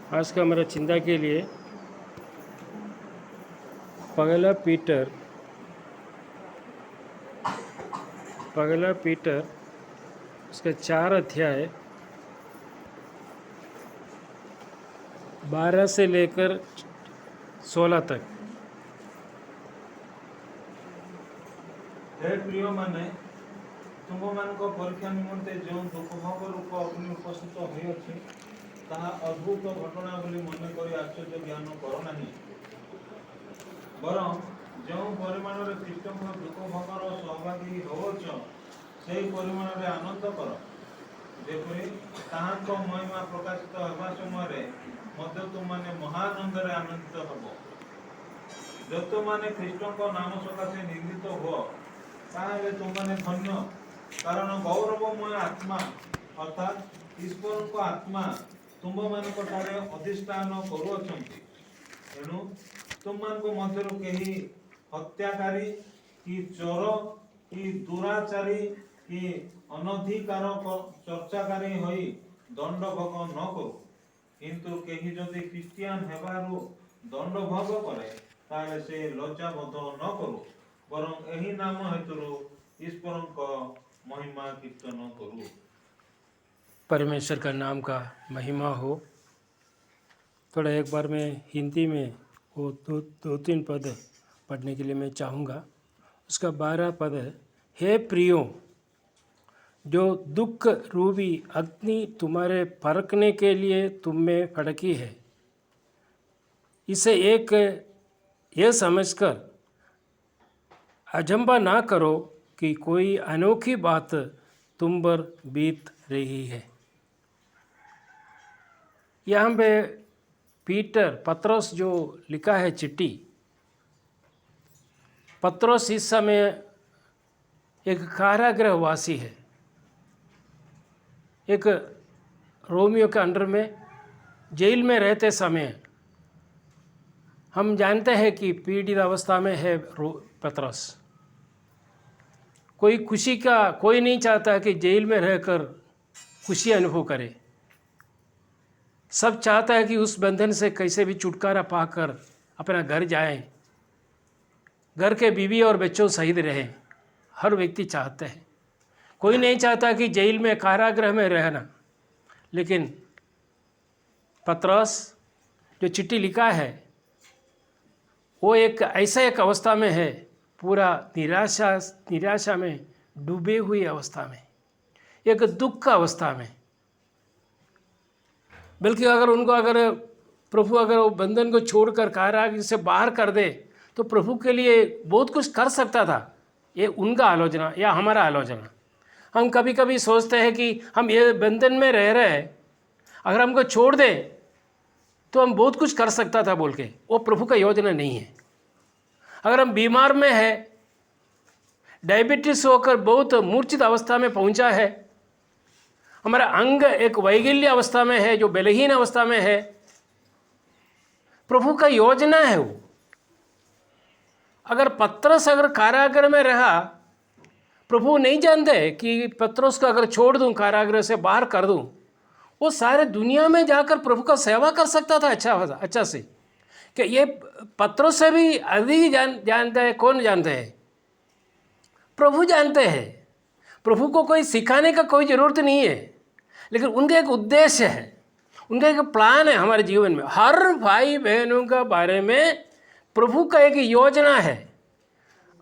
आज का हमारा चिंता के लिए पगला पीटर उसका 4 अध्याय 12 से लेकर 16 तक। हे प्रिय माने तुम मान परीक्षा निमंते जो दुख भोग रूप अग्नि उपस्थित होइछि ताहा अद्भुत घटना बोली मन करी आश्चर्य ज्ञान करो नहीं, बरं जो परिमाण रे ख्रीष्टଙ୍କ दुख भोगर सहभागी होवछ से परिमाण रे आनंद कर, जेपरि ताहाको महिमा प्रकाशित हेबा समय मध्य तुमने महानंद रे आनंदित हबो। जो माने ख्रीष्टଙ୍କ नाम सकाशे निंदित हो ताहले तुमने धन्य, कारण गौरवमय आत्मा अर्थात ईश्वर को आत्मा तुम मानक ठारे अधिष्ठान करुअछंती। एणु तुम मान को मध्यरु केही हत्याकारी कि चोर कि दुराचारी कि अनधिकार चर्चाकारी होई दंड भोग न करू, किंतु केही जदि क्रिश्चियन हेबारु दंड भोग करे ताले से लज्जा बोध न करू, बरं एही नाम हेतुरु ईश्वरଙ୍କ महिमा कीर्तन करू। परमेश्वर का नाम का महिमा हो। थोड़ा एक बार मैं हिंदी में वो दो तीन पद पढ़ने के लिए मैं चाहूँगा। उसका 12 पद है, हे प्रियो, जो दुख रूपी अग्नि तुम्हारे परखने के लिए तुम में भड़की है, इसे एक ये समझकर अजंबा ना करो कि कोई अनोखी बात तुम पर बीत रही है। यहाँ पे पत्रोस जो लिखा है चिट्ठी, पत्रोस इस समय एक कारागृहवासी है, एक रोमियो के अंडर में जेल में रहते समय हम जानते हैं कि पीड़ित अवस्था में है पत्रोस। कोई नहीं चाहता कि जेल में रहकर खुशी अनुभव करे। सब चाहता है कि उस बंधन से कैसे भी छुटकारा पाकर अपना घर जाएं, घर के बीवी और बच्चों सहित रहें। हर व्यक्ति चाहते हैं, कोई नहीं चाहता कि जेल में कारागृह में रहना। लेकिन पत्रोस जो चिट्ठी लिखा है वो एक अवस्था में है, पूरा निराशा में डूबे हुई अवस्था में, एक दुख अवस्था में। बल्कि अगर प्रभु वो बंधन को छोड़कर कारागृह से बाहर कर दे तो प्रभु के लिए बहुत कुछ कर सकता था। ये उनका आलोचना या हमारा आलोचना। हम कभी कभी सोचते हैं कि हम ये बंधन में रह रहे हैं, अगर हमको छोड़ दे तो हम बहुत कुछ कर सकता था बोल के। वो प्रभु का योजना नहीं है। अगर हम बीमार में है, डायबिटीज होकर बहुत मूर्छित अवस्था में पहुंचा है, हमारा अंग एक वैगल्य अवस्था में है, जो बलहीन अवस्था में है, प्रभु का योजना है वो। अगर पत्रोस कारागृह में रहा, प्रभु नहीं जानते कि पत्रोस को अगर छोड़ दूं, कारागृह से बाहर कर दूं, वो सारे दुनिया में जाकर प्रभु का सेवा कर सकता था अच्छा से। कि ये पत्रोस से भी अधिक जानते हैं। कौन जानते हैं? प्रभु जानते हैं। प्रभु को कोई सिखाने का कोई ज़रूरत नहीं है, लेकिन उनका एक उद्देश्य है, उनका एक प्लान है हमारे जीवन में। हर भाई बहनों का बारे में प्रभु का एक योजना है।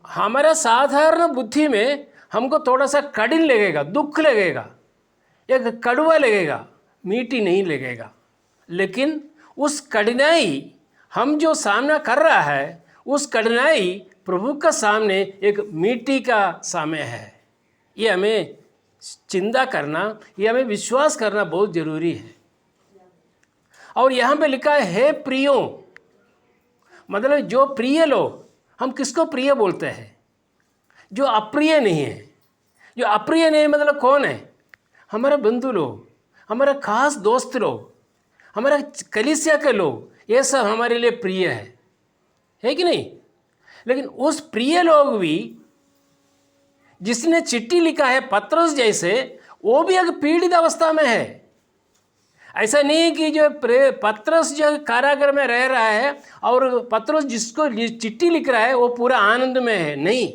हमारा साधारण बुद्धि में हमको थोड़ा सा कठिन लगेगा, दुख लगेगा, एक कड़वा लगेगा, मीठी नहीं लगेगा। लेकिन उस कठिनाई हम जो सामना कर रहा है, उस कठिनाई प्रभु का सामने एक मीठी का समय है। ये हमें चिंता करना, ये हमें विश्वास करना बहुत ज़रूरी है। और यहाँ पे लिखा है, हे प्रियो, मतलब जो प्रिय लोग, हम किसको प्रिय बोलते हैं? जो अप्रिय नहीं है। जो अप्रिय नहीं मतलब कौन है? हमारे बंधु लोग, हमारे खास दोस्त लोग, हमारे कलीसिया के लोग, ये सब हमारे लिए प्रिय है कि नहीं? लेकिन उस प्रिय लोग भी, जिसने चिट्ठी लिखा है पत्रोस जैसे, वो भी एक पीड़ित अवस्था में है। ऐसा नहीं कि जो पत्रस जो कारागार में रह रहा है और पत्रस जिसको चिट्ठी लिख रहा है वो पूरा आनंद में है, नहीं।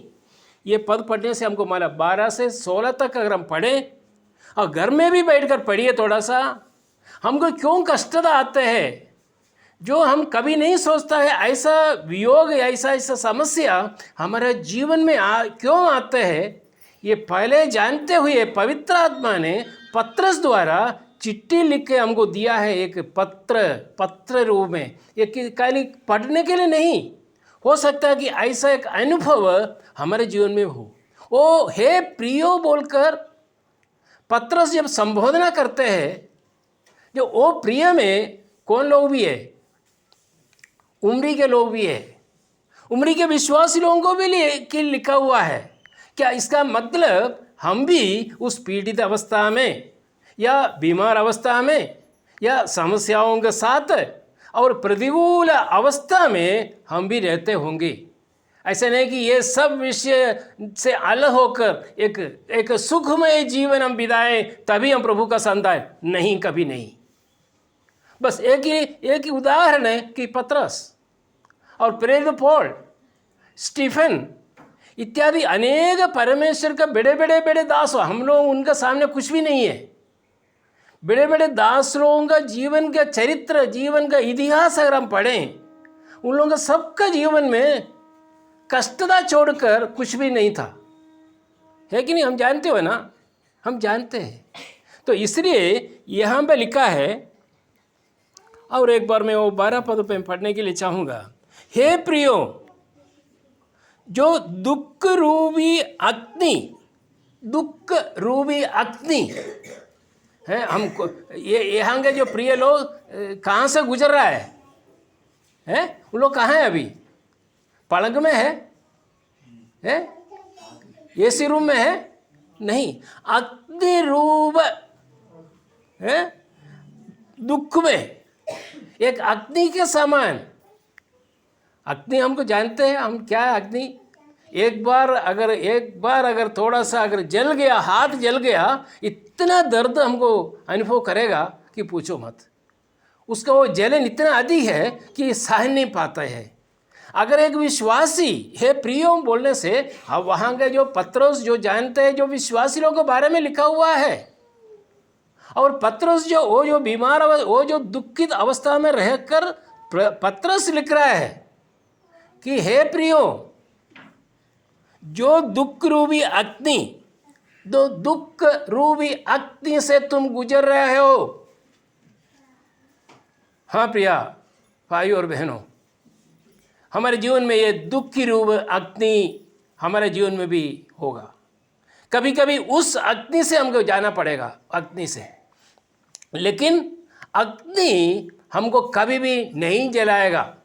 ये पद पढ़ने से हमको मालूम 12 से 16 तक अगर हम पढ़ें और घर में भी बैठकर पढ़िए थोड़ा सा, हमको क्यों कष्टता आते हैं जो हम कभी नहीं सोचता है। ऐसा वियोग, ऐसा ऐसा समस्या हमारे जीवन में क्यों आते हैं, ये पहले जानते हुए पवित्र आत्मा ने पत्रस द्वारा चिट्ठी लिख के हमको दिया है, एक पत्र रूप में। ये खाली पढ़ने के लिए नहीं, हो सकता है कि ऐसा एक अनुभव हमारे जीवन में हो। वो हे प्रियो बोलकर पत्रस जब संबोधना करते हैं, जो वो प्रिय में कौन लोग भी है, उम्री के लोग भी है, उम्री के विश्वासी लोगों को भी लिखा हुआ है। क्या इसका मतलब हम भी उस पीड़ित अवस्था में या बीमार अवस्था में या समस्याओं के साथ और प्रतिकूल अवस्था में हम भी रहते होंगे? ऐसा नहीं कि ये सब विषय से अलग होकर एक सुखमय जीवन हम बिताएं तभी हम प्रभु का संतान, नहीं, कभी नहीं। बस एक ही उदाहरण है कि पत्रस और प्रेरित पौल, स्टीफन इत्यादि अनेक परमेश्वर का बड़े दास, हम लोग उनका सामने कुछ भी नहीं है। बड़े दास लोगों का जीवन का चरित्र, जीवन का इतिहास अगर हम पढ़ें, उन लोगों का सबका जीवन में कष्टता छोड़कर कुछ भी नहीं था, है कि नहीं? हम जानते हो ना, हम जानते हैं। तो इसलिए यहाँ पे लिखा है, और एक बार मैं वो 12 पदों पे पढ़ने के लिए चाहूँगा। हे प्रियो, जो दुख रूपी अग्नि है, हमको ये यहाँ के जो प्रिय लोग कहाँ से गुजर रहा है? उन लोग कहाँ हैं अभी? पलंग में है? एसी रूम में है? नहीं, अग्नि रूप है, दुख में एक अग्नि के समान। अग्नि हमको जानते हैं, हम क्या है अग्नि? एक बार अगर थोड़ा सा अगर जल गया, हाथ जल गया, इतना दर्द हमको अनुभव करेगा कि पूछो मत। उसका वो जलन इतना अधिक है कि सहन नहीं पाता है। अगर एक विश्वासी हे प्रियो बोलने से, अब वहाँ के जो पत्रस जो जानते हैं, जो विश्वासी लोगों के बारे में लिखा हुआ है, और पत्रस वो जो बीमार, वो जो दुखित अवस्था में रहकर पत्रस लिख रहा है कि हे प्रियो, जो दुख रूपी अग्नि से तुम गुजर रहे हो। हाँ प्रिया भाई और बहनों, हमारे जीवन में ये दुख की रूप अग्नि हमारे जीवन में भी होगा। कभी कभी उस अग्नि से हमको जाना पड़ेगा, अग्नि से। लेकिन अग्नि हमको कभी भी नहीं जलाएगा।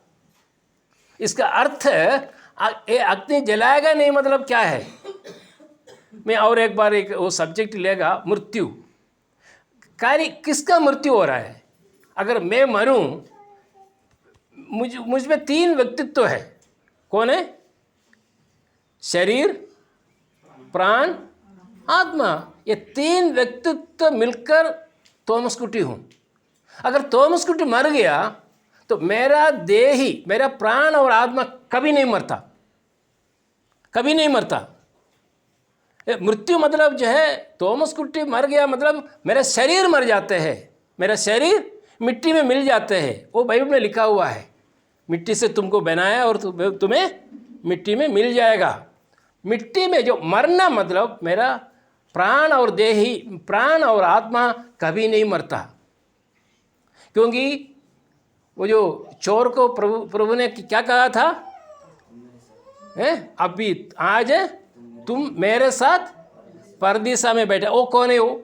इसका अर्थ ये अग्नि जलाएगा नहीं मतलब क्या है? मैं और एक बार वो सब्जेक्ट लेगा, मृत्यु। कार्य किसका मृत्यु हो रहा है? अगर मैं मरूं, मुझ में 3 व्यक्तित्व है। कौन है? शरीर, प्राण, आत्मा। ये 3 व्यक्तित्व मिलकर थॉमस कुटी हूँ। अगर थॉमस कुटी मर गया तो मेरा देही, मेरा प्राण और आत्मा कभी नहीं मरता, कभी नहीं मरता। मृत्यु मतलब जो है, थॉमस कुटी मर गया मतलब मेरा शरीर मर जाते हैं, मेरा शरीर मिट्टी में मिल जाते हैं। वो बाइबल में लिखा हुआ है, मिट्टी से तुमको बनाया और तुम्हें मिट्टी में मिल जाएगा। मिट्टी में जो मरना मतलब मेरा प्राण और देही, प्राण और आत्मा कभी नहीं मरता। क्योंकि वो जो चोर को प्रभु ने क्या कहा था? अभी आज तुम मेरे साथ परदीसा में बैठे। वो कौन है? वो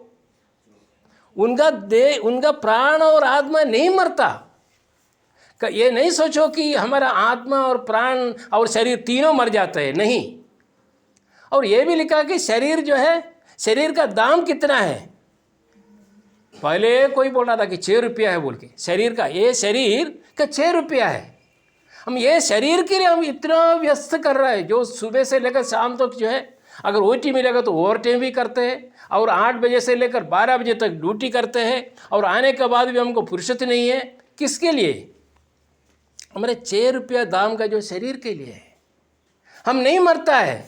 उनका प्राण और आत्मा नहीं मरता। ये नहीं सोचो कि हमारा आत्मा और प्राण और शरीर तीनों मर जाते हैं, नहीं। और ये भी लिखा कि शरीर जो है, शरीर का दाम कितना है? पहले कोई बोल रहा था कि 6 रुपया है बोल के, शरीर का, ये शरीर का 6 रुपया है। हम ये शरीर के लिए हम इतना व्यस्त कर रहे हैं, जो सुबह से लेकर शाम तक जो है, अगर ओटी मिलेगा तो ओवर टाइम भी करते हैं, और 8 बजे से लेकर 12 बजे तक ड्यूटी करते हैं और आने के बाद भी हमको फुर्सत नहीं है। किसके लिए? हमारे 6 रुपया दाम का जो शरीर के लिए है। हम नहीं मरता है,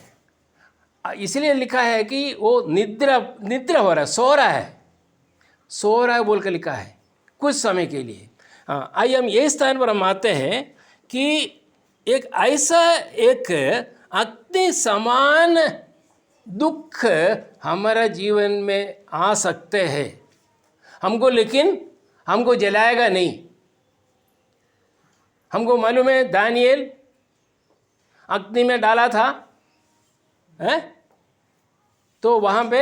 इसलिए लिखा है कि वो निद्रा हो रहा है, सो रहा है बोल कर लिखा है कुछ समय के लिए। आइए हम ये स्थान पर हम आते हैं कि एक ऐसा एक अग्नि समान दुख हमारा जीवन में आ सकते हैं हमको, लेकिन हमको जलाएगा नहीं। हमको मालूम है दानिएल अग्नि में डाला था, है? तो वहाँ पे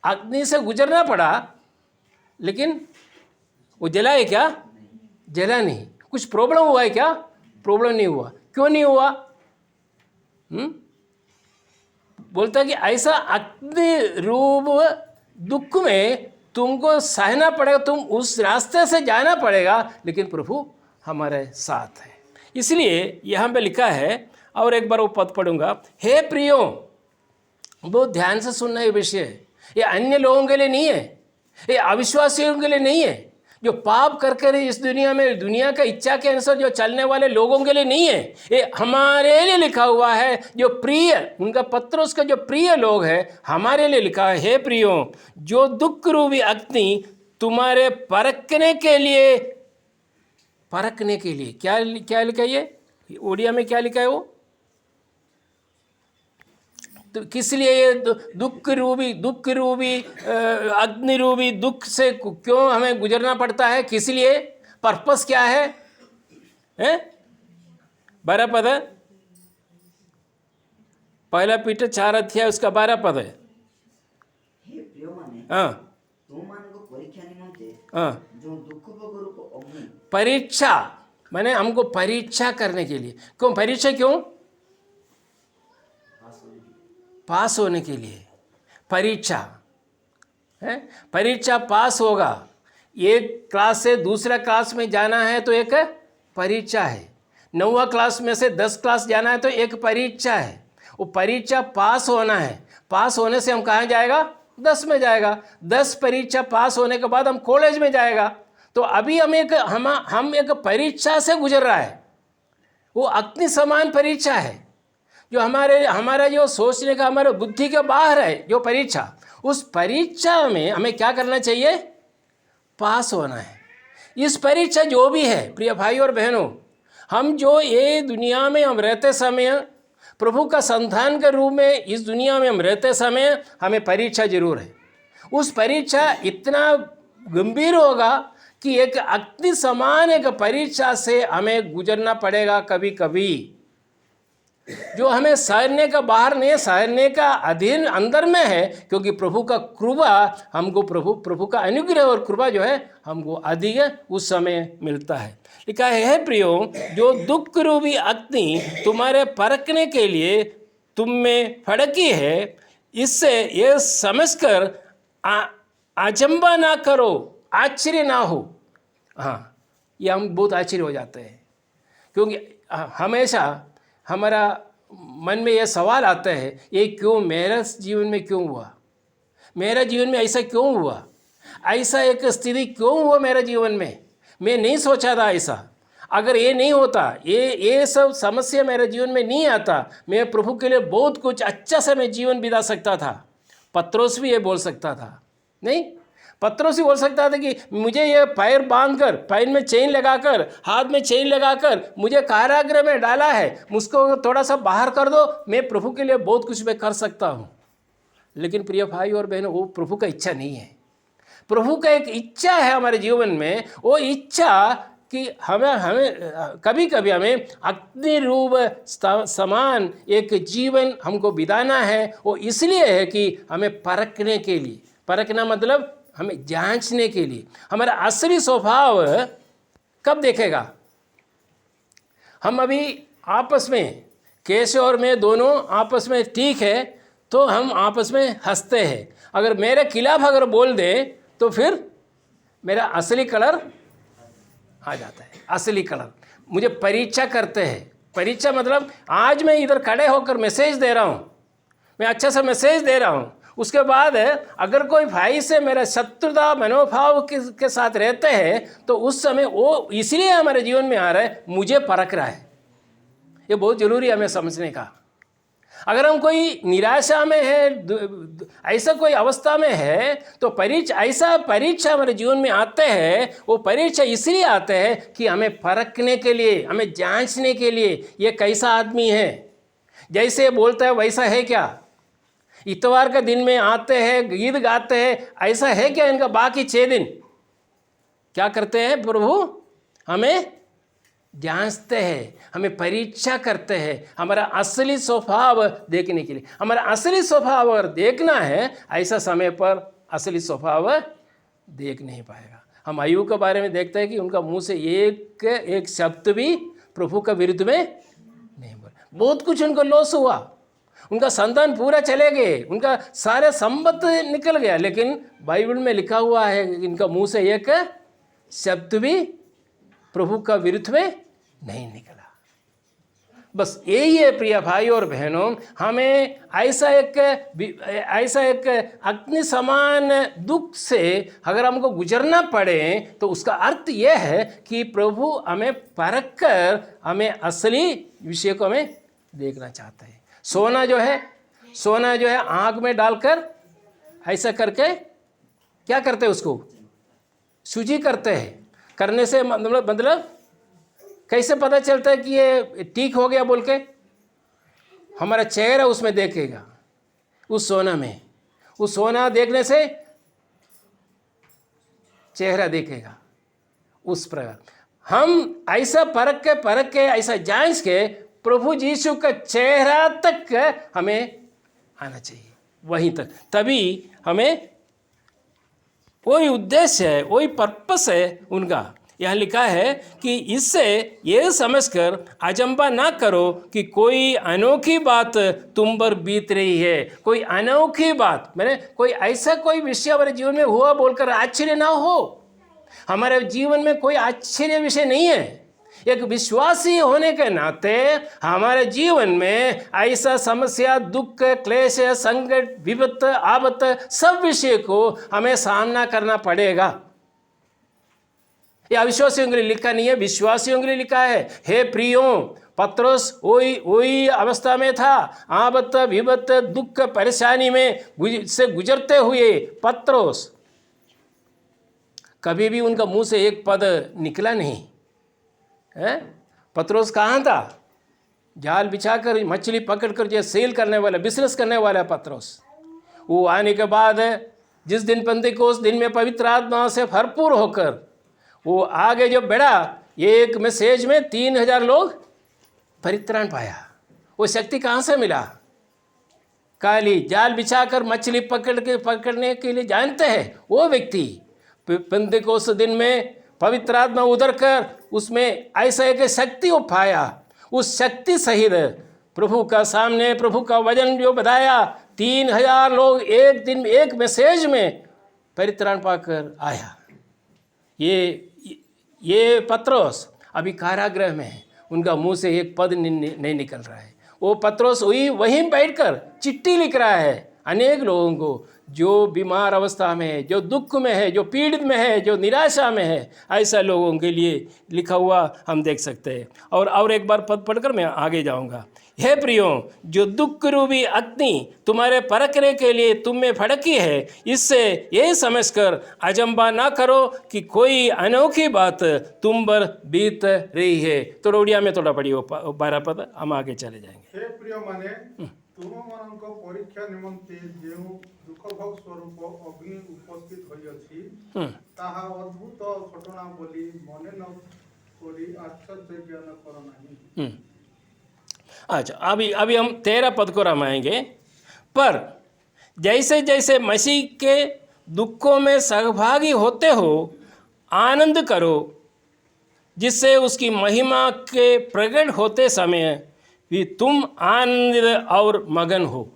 अग्नि से गुजरना पड़ा, लेकिन वो जला है क्या? जला नहीं। कुछ प्रॉब्लम हुआ है क्या? प्रॉब्लम नहीं हुआ। क्यों नहीं हुआ? बोलता कि ऐसा अग्नि रूप दुख में तुमको सहना पड़ेगा, तुम उस रास्ते से जाना पड़ेगा, लेकिन प्रभु हमारे साथ है। इसलिए यहाँ पे लिखा है, और एक बार वो पद पढ़ूंगा। हे प्रियो, बहुत ध्यान से सुनना ये विषय। ये अन्य लोगों के लिए नहीं है, ये अविश्वासियों के लिए नहीं है, जो पाप करके इस दुनिया में दुनिया का इच्छा के अनुसार जो चलने वाले लोगों के लिए नहीं है। ये हमारे लिए लिखा हुआ है, जो प्रिय, उनका पत्रोस का जो प्रिय लोग है, हमारे लिए लिखा है। हे प्रियो, जो दुख रूपी अग्नि तुम्हारे परखने के लिए क्या लिखा है? ये ओडिया में क्या लिखा है वो? तो किस लिए ये दुख रूपी अग्नि रूपी दुख से क्यों हमें गुजरना पड़ता है? किस लिए? पर्पस क्या है? 12 पद है, 1 पीटर 4 अध्याय उसका 12 पद है। हे प्रियमाने, हाँ तुमମାନଙ୍କୁ परीक्षा निमंते हाँ, जो दुख भोग अग्नि। परीक्षा माने हमको परीक्षा करने के लिए। क्यों परीक्षा? क्यों? पास होने के लिए परीक्षा है। परीक्षा पास होगा। एक क्लास से दूसरा क्लास में जाना है तो एक परीक्षा है। 9वां क्लास में से 10 क्लास जाना है तो एक परीक्षा है। वो परीक्षा पास होना है। पास होने से हम कहाँ जाएगा? 10 में जाएगा। 10 परीक्षा पास होने के बाद हम कॉलेज में जाएगा। तो अभी हम एक परीक्षा से गुजर रहा है। वो अग्नि समान परीक्षा है, जो हमारा जो सोचने का, हमारे बुद्धि के बाहर है जो परीक्षा। उस परीक्षा में हमें क्या करना चाहिए? पास होना है। इस परीक्षा जो भी है, प्रिय भाई और बहनों, हम जो ये दुनिया में हम रहते समय, प्रभु का संतान के रूप में इस दुनिया में हम रहते समय, हमें परीक्षा जरूर है। उस परीक्षा इतना गंभीर होगा कि एक अग्नि समान एक परीक्षा से हमें गुजरना पड़ेगा कभी कभी, जो हमें सहने का बाहर नहीं है, सहने का अधीन अंदर में है, क्योंकि प्रभु का कृपा हमको, प्रभु का अनुग्रह और कृपा जो है हमको अधिक उस समय मिलता है। लिखा है, हे प्रियो, जो दुख रूपी अग्नि तुम्हारे परखने के लिए तुम में फड़की है, इससे ये समझकर अचंबा ना करो, आश्चर्य ना हो। हाँ, ये हम बहुत आश्चर्य हो जाते हैं, क्योंकि हमेशा हमारा मन में यह सवाल आता है, ये क्यों मेरे जीवन में क्यों हुआ? मेरा जीवन में ऐसा क्यों हुआ? ऐसा एक स्थिति क्यों हुआ मेरे जीवन में? मैं नहीं सोचा था ऐसा। अगर ये नहीं होता, ये सब समस्या मेरे जीवन में नहीं आता, मैं प्रभु के लिए बहुत कुछ अच्छा से मैं जीवन बिता सकता था। पत्रोस भी ये बोल सकता था, नहीं? पत्रोस ही बोल सकता था कि मुझे ये पैर बांधकर, पैर में चेन लगाकर, हाथ में चेन लगाकर मुझे कारागृह में डाला है, मुझको थोड़ा सा बाहर कर दो, मैं प्रभु के लिए बहुत कुछ मैं कर सकता हूँ। लेकिन प्रिय भाई और बहनों, वो प्रभु का इच्छा नहीं है। प्रभु का एक इच्छा है हमारे जीवन में, वो इच्छा कि हमें कभी कभी हमें अग्नि रूप समान एक जीवन हमको बिताना है। वो इसलिए है कि हमें परखने के लिए, परखना मतलब हमें जांचने के लिए, हमारा असली स्वभाव कब देखेगा? हम अभी आपस में, केशव और मैं दोनों आपस में ठीक है तो हम आपस में हंसते हैं। अगर मेरे खिलाफ अगर बोल दे तो फिर मेरा असली कलर आ जाता है। असली कलर मुझे परीक्षा करते हैं। परीक्षा मतलब आज मैं इधर खड़े होकर मैसेज दे रहा हूँ, मैं अच्छा सा मैसेज दे रहा हूँ, उसके बाद अगर कोई भाई से मेरा शत्रुता मनोभाव के साथ रहते हैं तो उस समय वो इसलिए हमारे जीवन में आ रहा है, मुझे परख रहा है। ये बहुत जरूरी है हमें समझने का। अगर हम कोई निराशा में है, ऐसा कोई अवस्था में है, तो परीक्षा हमारे जीवन में आते हैं। वो परीक्षा इसलिए आते हैं कि हमें परखने के लिए, हमें जांचने के लिए ये कैसा आदमी है, जैसे बोलता है वैसा है क्या। इतवार का दिन में आते हैं, गीत गाते हैं, ऐसा है क्या इनका बाकी 6 दिन? क्या करते हैं प्रभु? हमें जांचते हैं, हमें परीक्षा करते हैं, हमारा असली स्वभाव देखने के लिए। हमारा असली स्वभाव अगर देखना है, ऐसा समय पर असली स्वभाव देख नहीं पाएगा। हम आयु के बारे में देखते हैं कि उनका मुंह से एक शब्द भी प्रभु का विरुद्ध में नहीं बोला। बहुत कुछ उनको लॉस हुआ, उनका संतान पूरा चले गए, उनका सारे संपत्ति निकल गया, लेकिन बाइबल में लिखा हुआ है कि इनका मुंह से एक शब्द भी प्रभु का विरुद्ध में नहीं निकला। बस यही है प्रिय भाई और बहनों, हमें ऐसा एक अग्नि समान दुख से अगर हमको गुजरना पड़े तो उसका अर्थ यह है कि प्रभु हमें परख कर हमें असली विषय को हमें देखना चाहता है। सोना जो है आग में डालकर ऐसा करके क्या करते हैं, उसको सूजी करते हैं। करने से मतलब कैसे पता चलता है कि ये ठीक हो गया बोल के? हमारा चेहरा उसमें देखेगा, उस सोना में। उस सोना देखने से चेहरा देखेगा। उस प्रकार हम ऐसा परख के ऐसा जांच के प्रभु यीशु का चेहरा तक हमें आना चाहिए, वहीं तक। तभी हमें वही उद्देश्य है, वही पर्पस है उनका। यह लिखा है कि इससे यह समझकर अचंभा ना करो कि कोई अनोखी बात तुम पर बीत रही है। कोई अनोखी बात मैंने कोई ऐसा कोई विषय हमारे जीवन में हुआ बोलकर आश्चर्य ना हो। हमारे जीवन में कोई आश्चर्य विषय नहीं है। एक विश्वासी होने के नाते हमारे जीवन में ऐसा समस्या, दुख, क्लेश, संकट, विपत्त, आपत्त सब विषय को हमें सामना करना पड़ेगा। यह अविश्वासियों के लिए लिखा नहीं है, विश्वासियों के लिए लिखा है। हे प्रियों, पत्रोस वही अवस्था में था, आपत्त, विपत्त, दुख, परेशानी में से गुजरते हुए पत्रोस, कभी भी उनका मुंह से एक पद निकला नहीं है। पत्रोस कहाँ था? जाल बिछाकर मछली पकड़कर जो सेल करने वाला, बिजनेस करने वाला पत्रोस। वो आने के बाद जिस दिन पेंतिकोस्त दिन में पवित्र आत्मा से भरपूर होकर वो आगे जब बढ़ा, एक मैसेज में 3000 लोग परित्राण पाया। वो शक्ति कहाँ से मिला? काली जाल बिछाकर मछली पकड़ने के लिए जानते हैं वो व्यक्ति पेंतिकोस्त दिन में पवित्र आत्मा उतर कर उसमें ऐसा एक शक्ति वो पाया। उस शक्ति सहित प्रभु का सामने प्रभु का वचन जो बताया, 3000 लोग एक दिन एक मैसेज में परित्राण पाकर आया। ये पत्रोस अभी कारागृह में है, उनका मुंह से एक पद नहीं निकल रहा है। वो पत्रोस वहीं बैठकर चिट्ठी लिख रहा है अनेक लोगों को, जो बीमार अवस्था में है, जो दुख में है, जो पीड़ित में है, जो निराशा में है, ऐसा लोगों के लिए लिखा हुआ हम देख सकते हैं। और एक बार पद पढ़कर मैं आगे जाऊंगा। हे प्रियों, जो दुख रूपी अग्नि तुम्हारे परखने के लिए तुम में भड़की है, इससे ये समझकर अचंभा ना करो कि कोई अनोखी बात तुम पर बीत रही है। तो रोडिया में थोड़ा पढ़ियो 12 पद, हम आगे चले जाएंगे। हे प्रिय माने, तुमମାନଙ୍କ परीक्षा निमंते जेउ दुःखभोग स्वरूप अग्नि उपस्थित होइअछि, ताहा अद्भुत घटना बोली मने न करी आश्चर्य ज्ञान कर नहीं। अच्छा, अभी हम 13 पद को रामाएंगे। पर जैसे जैसे मसीह के दुखों में सहभागी होते हो, आनंद करो, जिससे उसकी महिमा के प्रकट होते समय भी तुम आनंदित और मगन हो।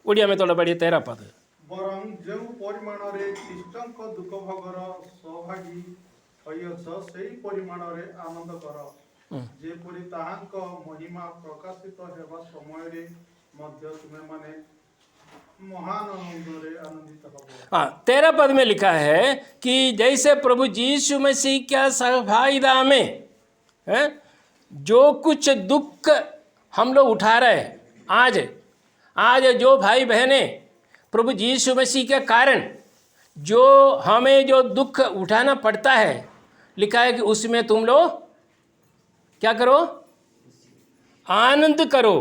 ओडिया में थोड़ा बढ़िया 13 पद। बरं जेउ परिमाणरे ख्रीष्टଙ୍କ दुःख भोगर सहभागी होइअछ, सेही परिमाणरे आनंद कर, जेपरि ताहाଙ୍କ महिमा प्रकाशित हेबा समयरे मध्य तुमे माने महान आनंदरे आनंदित हब। हाँ, 13 पद में लिखा है कि जैसे प्रभु यीशु मसीह क्या सहभागिता में है, जो कुछ दुख हम लोग उठा रहे हैं आज जो भाई बहने प्रभु यीशु मसीह के कारण जो हमें जो दुख उठाना पड़ता है, लिखा है कि उसमें तुम लोग क्या करो, आनंद करो।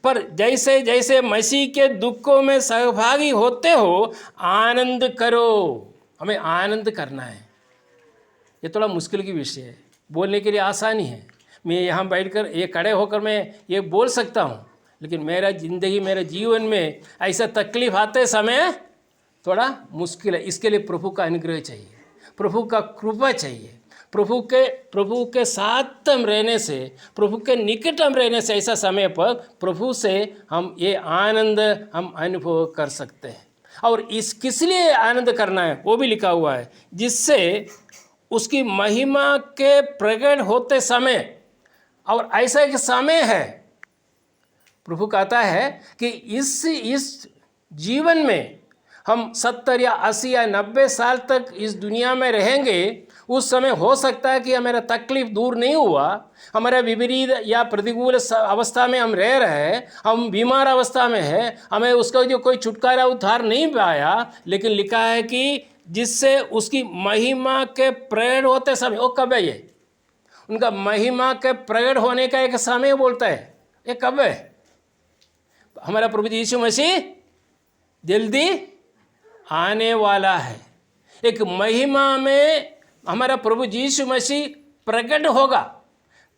पर जैसे जैसे मसीह के दुखों में सहभागी होते हो, आनंद करो। हमें आनंद करना है। ये थोड़ा मुश्किल की विषय है, बोलने के लिए आसानी है। मैं यहाँ बैठकर ये खड़े होकर मैं ये बोल सकता हूँ, लेकिन मेरे जीवन में ऐसा तकलीफ आते समय थोड़ा मुश्किल है। इसके लिए प्रभु का अनुग्रह चाहिए, प्रभु का कृपा चाहिए, प्रभु के साथ हम रहने से, प्रभु के निकट हम रहने से ऐसा समय पर प्रभु से हम ये आनंद हम अनुभव कर सकते हैं। और किस लिए आनंद करना है वो भी लिखा हुआ है, जिससे उसकी महिमा के प्रकट होते समय। और ऐसा एक समय है, प्रभु कहता है कि इस जीवन में हम 70 या 80 या 90 साल तक इस दुनिया में रहेंगे। उस समय हो सकता है कि हमारा तकलीफ दूर नहीं हुआ, हमारा विपरीत या प्रतिकूल अवस्था में हम रह रहे हैं, हम बीमार अवस्था में हैं, हमें उसका जो कोई छुटकारा उद्धार नहीं पाया। लेकिन लिखा है कि जिससे उसकी महिमा के प्रकट होते समय, वो कब है ये? उनका महिमा के प्रकट होने का एक समय बोलता है। ये कब है? हमारा प्रभु यीशु मसीह जल्दी आने वाला है। एक महिमा में हमारा प्रभु यीशु मसीह प्रकट होगा।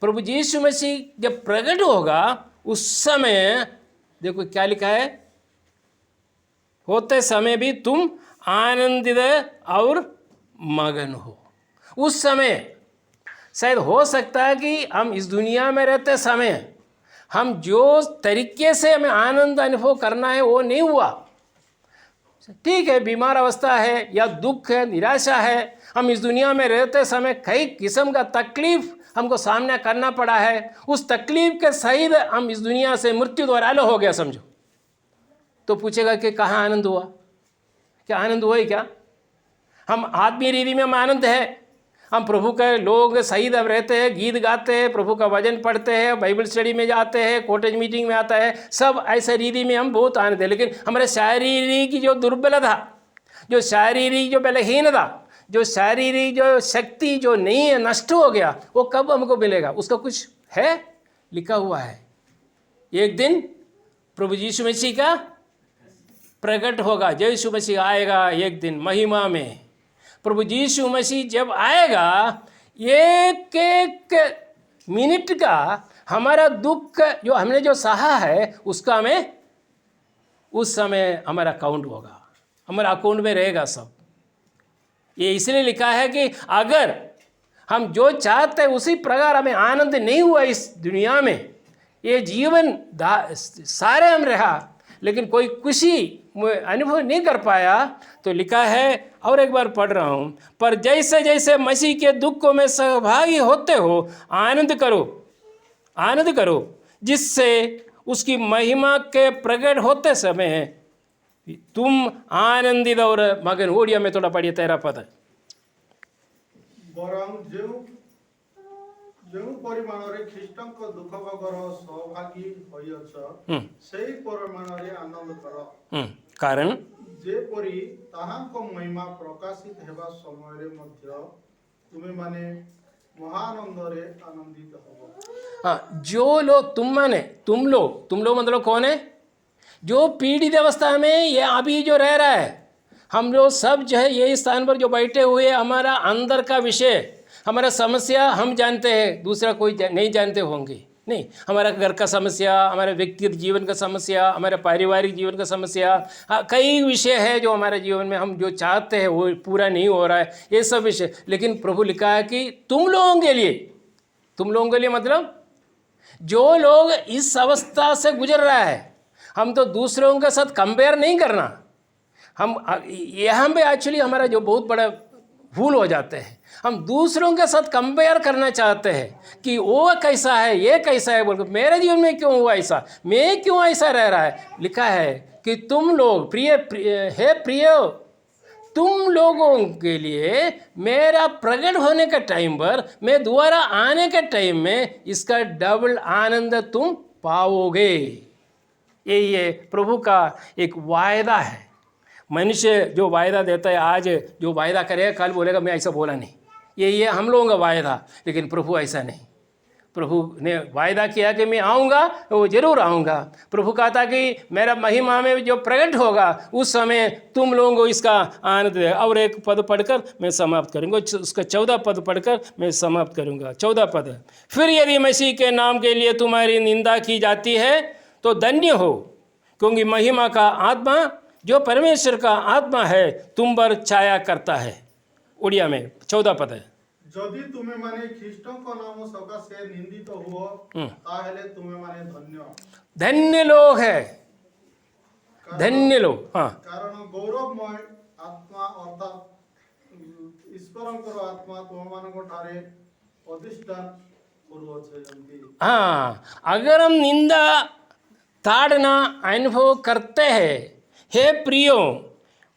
प्रभु यीशु मसीह जब प्रकट होगा उस समय देखो क्या लिखा है, होते समय भी तुम आनंदित और मगन हो। उस समय शायद हो सकता है कि हम इस दुनिया में रहते समय हम जो तरीके से हमें आनंद अनुभव करना है वो नहीं हुआ। ठीक है, बीमार अवस्था है या दुख है, निराशा है, हम इस दुनिया में रहते समय कई किस्म का तकलीफ हमको सामना करना पड़ा है। उस तकलीफ के सहित हम इस दुनिया से मृत्यु द्वारा अलग हो गया समझो। तो पूछेगा कि कहाँ आनंद हुआ? क्या आनंद हुआ ही क्या? हम आत्मीय रीति में हम आनंद है, हम प्रभु के लोग सही दब रहते हैं, गीत गाते हैं, प्रभु का वचन पढ़ते हैं, बाइबल स्टडी में जाते हैं, कॉटेज मीटिंग में आता है, सब ऐसे रीति में हम बहुत आनंद है। लेकिन हमारे शारीरिक जो दुर्बलता, जो शारीरिक जो बलहीनता, जो शारीरिक जो शक्ति जो नहीं है, नष्ट हो गया, वो कब हमको मिलेगा? उसका कुछ है लिखा हुआ है। एक दिन प्रभु यीशु मसीह का प्रकट होगा। जय यीशु मसीह आएगा एक दिन महिमा में। प्रभु यीशु मसीह जब आएगा, एक एक मिनट का हमारा दुख जो हमने जो सहा है उसका हमें उस समय हमारा अकाउंट होगा, हमारा अकाउंट में रहेगा सब। ये इसलिए लिखा है कि अगर हम जो चाहते हैं उसी प्रकार हमें आनंद नहीं हुआ इस दुनिया में, ये जीवन सारे हम रहा लेकिन कोई खुशी अनुभव नहीं कर पाया, तो लिखा है, और एक बार पढ़ रहा हूँ, पर जैसे जैसे मसीह के दुखों में सहभागी होते हो आनंद करो, जिससे उसकी महिमा के प्रकट होते समय तुम आनंदित और मगन। ओडिया में थोड़ा पढ़िए 13 पद। बरं जो परिमाणरे ख्रीष्टଙ୍କ दुख भोगर सहभागी होइछ सेही परिमाणरे आनंद कर। कारण जेपरि ताहांको महिमा प्रकाशित हेबा समयरे मध्य तुमे माने महानंदरे आनंदित हो। हाँ, जो लोग तुम लोग मतलब कौन है? जो पीड़ित अवस्था में ये अभी जो रह रहा है, हम लोग सब जो है ये स्थान पर जो बैठे हुए, हमारा अंदर का विषय, हमारा समस्या हम जानते हैं, दूसरा कोई नहीं जानते होंगे। नहीं, हमारा घर का समस्या, हमारे व्यक्तिगत जीवन का समस्या, हमारे पारिवारिक जीवन का समस्या, कई विषय है जो हमारे जीवन में हम जो चाहते हैं वो पूरा नहीं हो रहा है, ये सब विषय। लेकिन प्रभु लिखा है कि तुम लोगों के लिए मतलब जो लोग इस अवस्था से गुजर रहा है, हम तो दूसरों के साथ कंपेयर नहीं करना। हम यहाँ पे एक्चुअली हमारा जो बहुत बड़ा भूल हो जाते हैं, हम दूसरों के साथ कंपेयर करना चाहते हैं कि वो कैसा है, ये कैसा है, बोलकर मेरे जीवन में क्यों हुआ ऐसा, मैं क्यों ऐसा रह रहा है। लिखा है कि तुम लोग प्रिय तुम लोगों के लिए मेरा प्रकट होने के टाइम पर, मैं दोबारा आने के टाइम में इसका डबल आनंद तुम पाओगे। ये प्रभु का एक वायदा है। मनुष्य जो वायदा देता है, आज जो वायदा करेगा कल बोलेगा मैं ऐसा बोला नहीं, ये हम लोगों का वायदा। लेकिन प्रभु ऐसा नहीं। प्रभु ने वायदा किया कि मैं आऊँगा, वो जरूर आऊँगा। प्रभु कहा था कि मेरा महिमा में जो प्रकट होगा उस समय तुम लोगों को इसका आनंद देगा। और एक पद पढ़कर मैं समाप्त करूँगा, उसका 14 पद पढ़कर मैं समाप्त करूँगा। 14 पद, फिर यदि मसीह के नाम के लिए तुम्हारी निंदा की जाती है तो धन्य हो, क्योंकि महिमा का आत्मा जो परमेश्वर का आत्मा है तुम पर छाया करता है। उड़िया में 14 पद है, जदि तुमे माने ख्रीष्टଙ୍କ नाम सकाशे निंदित हुओ ताहेले तुमे माने धन्य लोग है, धन्य लोग। हाँ, कारण गौरवमय आत्मा अर्थात ईश्वरଙ୍କର आत्मा तुमମାନଙ୍କ ठारे अधिष्ठान करुअछंती। हाँ, अगर हम निंदा ताड़ना अनुभव करते हैं, हे प्रियो,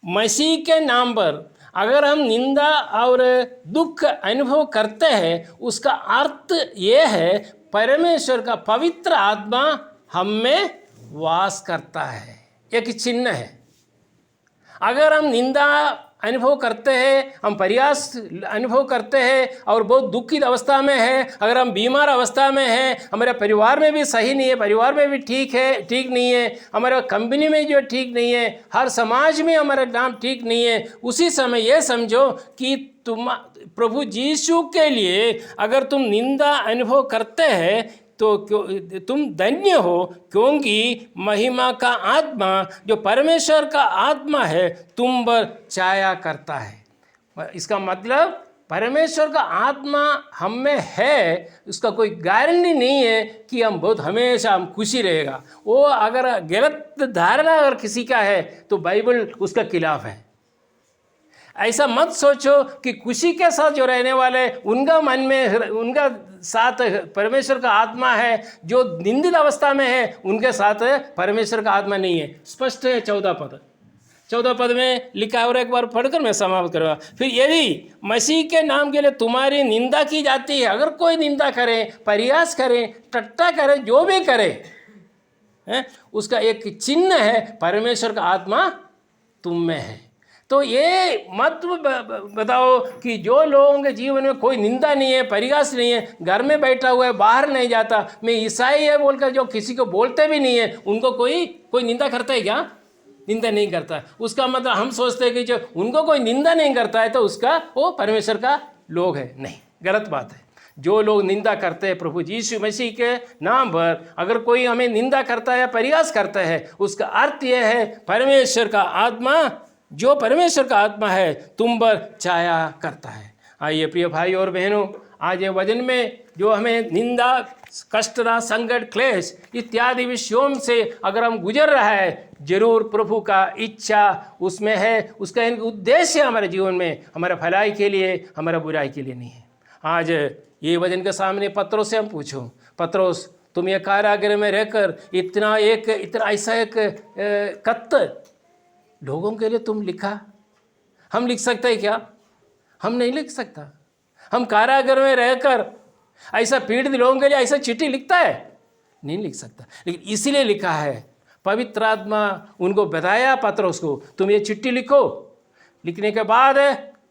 मसीह के नाम पर अगर हम निंदा और दुख अनुभव करते हैं, उसका अर्थ ये है परमेश्वर का पवित्र आत्मा हम में वास करता है। एक चिन्ह है। अगर हम निंदा अनुभव करते हैं, हम प्रयास अनुभव करते हैं और बहुत दुखित अवस्था में है, अगर हम बीमार अवस्था में हैं, हमारे परिवार में भी सही नहीं है, परिवार में भी ठीक नहीं है, हमारे कंपनी में जो ठीक नहीं है, हर समाज में हमारा नाम ठीक नहीं है, उसी समय ये समझो कि तुम प्रभु यीशु के लिए अगर तुम निंदा अनुभव करते हैं तो तुम धन्य हो, क्योंकि महिमा का आत्मा जो परमेश्वर का आत्मा है तुम पर छाया करता है। इसका मतलब परमेश्वर का आत्मा हम में है, उसका कोई गारंटी नहीं है कि हम बहुत हमेशा हम खुशी रहेगा। वो अगर गलत धारणा अगर किसी का है तो बाइबल उसका खिलाफ है। ऐसा मत सोचो कि खुशी के साथ जो रहने वाले उनका मन में उनका साथ परमेश्वर का आत्मा है, जो निंदित अवस्था में है उनके साथ परमेश्वर का आत्मा नहीं है। स्पष्ट है 14 पद में लिखा है। और एक बार पढ़कर मैं समाप्त करूँगा। फिर यदि मसीह के नाम के लिए तुम्हारी निंदा की जाती है, अगर कोई निंदा करे, प्रयास करे, टट्टा करे, जो भी करे है, उसका एक चिन्ह है परमेश्वर का आत्मा तुम में है। तो ये मत बताओ कि जो लोगों के जीवन में कोई निंदा नहीं है, परिहास नहीं है, घर में बैठा हुआ है, बाहर नहीं जाता, मैं ईसाई है बोलकर जो किसी को बोलते भी नहीं है, उनको कोई निंदा करता है क्या? निंदा नहीं करता है। उसका मतलब हम सोचते हैं कि जो उनको कोई निंदा नहीं करता है तो उसका वो परमेश्वर का लोग है। नहीं, गलत बात है। जो लोग निंदा करते हैं प्रभु यीशु मसीह के नाम पर, अगर कोई हमें निंदा करता है या परिहास करता है, उसका अर्थ यह है परमेश्वर का आत्मा जो परमेश्वर का आत्मा है तुम पर छाया करता है। आइए प्रिय भाई और बहनों, आज ये वचन में जो हमें निंदा, कष्टना, संकट, क्लेश इत्यादि विषयों से अगर हम गुजर रहा है, जरूर प्रभु का इच्छा उसमें है, उसका उद्देश्य हमारे जीवन में हमारा भलाई के लिए, हमारा बुराई के लिए नहीं है। आज ये वचन के सामने पत्रोस से हम पूछो, पत्रोस तुम ये कारागृह में रहकर इतना ऐसा एक खत लोगों के लिए तुम लिखा, हम लिख सकते हैं क्या? हम नहीं लिख सकता। हम कारागृह में रहकर ऐसा पीड़ित लोगों के लिए ऐसा चिट्ठी लिखता है? नहीं लिख सकता। लेकिन इसीलिए लिखा है, पवित्र आत्मा उनको बताया पत्रोस को, तुम ये चिट्ठी लिखो। लिखने के बाद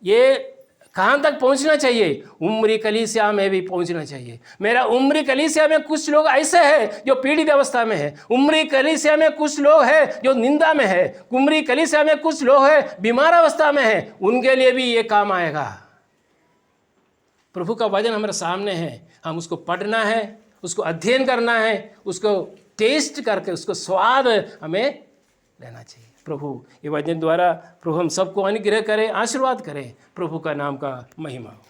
ये कहाँ तक पहुँचना चाहिए? उम्री कलीसिया में भी पहुँचना चाहिए। मेरा उम्री कलीसिया में कुछ लोग ऐसे हैं जो पीड़ित अवस्था में है, उम्री कलीसिया में कुछ लोग हैं जो निंदा में है, उम्री कलीसिया में कुछ लोग हैं बीमार अवस्था में है, उनके लिए भी ये काम आएगा। प्रभु का वचन हमारे सामने है, हम उसको पढ़ना है, उसको अध्ययन करना है, उसको टेस्ट करके उसको स्वाद हमें लेना चाहिए। प्रभु ये वचन द्वारा प्रभु हम सबको अनुग्रह करे, आशीर्वाद करे। प्रभु का नाम का महिमा हो।